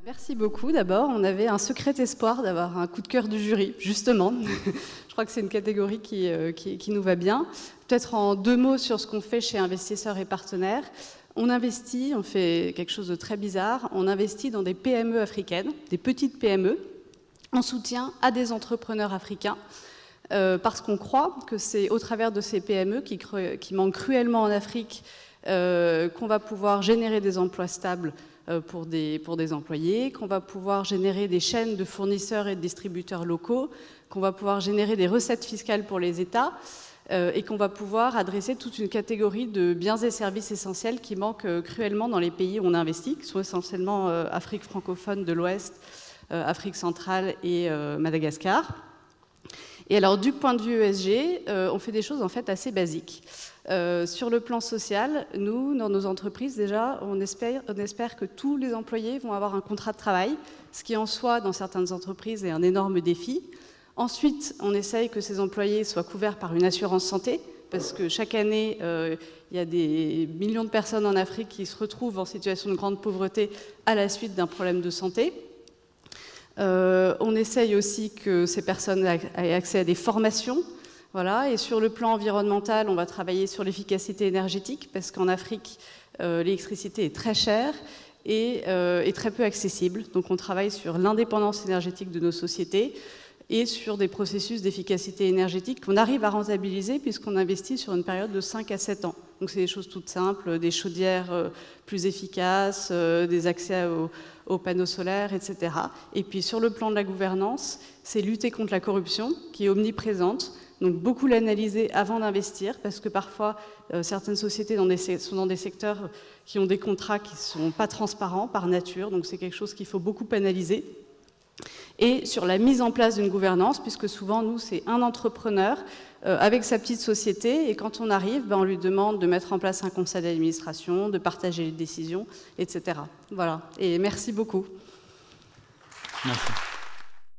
Merci beaucoup. D'abord, on avait un secret espoir d'avoir un coup de cœur du jury, justement. Je crois que c'est une catégorie qui nous va bien. Peut-être en 2 mots sur ce qu'on fait chez Investisseurs et Partenaires. On investit, on fait quelque chose de très bizarre, on investit dans des PME africaines, des petites PME, en soutien à des entrepreneurs africains, parce qu'on croit que c'est au travers de ces PME qui manquent cruellement en Afrique qu'on va pouvoir générer des emplois stables pour des employés, qu'on va pouvoir générer des chaînes de fournisseurs et de distributeurs locaux, qu'on va pouvoir générer des recettes fiscales pour les États et qu'on va pouvoir adresser toute une catégorie de biens et services essentiels qui manquent cruellement dans les pays où on investit, qui sont essentiellement Afrique francophone de l'Ouest, Afrique centrale et Madagascar. Et alors, du point de vue ESG, on fait des choses en fait assez basiques. Sur le plan social, nous, dans nos entreprises, déjà, on espère que tous les employés vont avoir un contrat de travail, ce qui en soi, dans certaines entreprises, est un énorme défi. Ensuite, on essaye que ces employés soient couverts par une assurance santé, parce que chaque année, il y a des millions de personnes en Afrique qui se retrouvent en situation de grande pauvreté à la suite d'un problème de santé. On essaye aussi que ces personnes aient accès à des formations. Voilà. Et sur le plan environnemental, on va travailler sur l'efficacité énergétique, parce qu'en Afrique, l'électricité est très chère et très peu accessible. Donc on travaille sur l'indépendance énergétique de nos sociétés et sur des processus d'efficacité énergétique qu'on arrive à rentabiliser puisqu'on investit sur une période de 5 à 7 ans. Donc c'est des choses toutes simples, des chaudières plus efficaces, des accès aux panneaux solaires, etc. Et puis sur le plan de la gouvernance, c'est lutter contre la corruption qui est omniprésente. Donc beaucoup l'analyser avant d'investir, parce que parfois certaines sociétés sont dans des secteurs qui ont des contrats qui ne sont pas transparents par nature, donc c'est quelque chose qu'il faut beaucoup analyser. Et sur la mise en place d'une gouvernance, puisque souvent, nous, c'est un entrepreneur avec sa petite société, et quand on arrive, on lui demande de mettre en place un conseil d'administration, de partager les décisions, etc. Voilà, et merci beaucoup. Merci.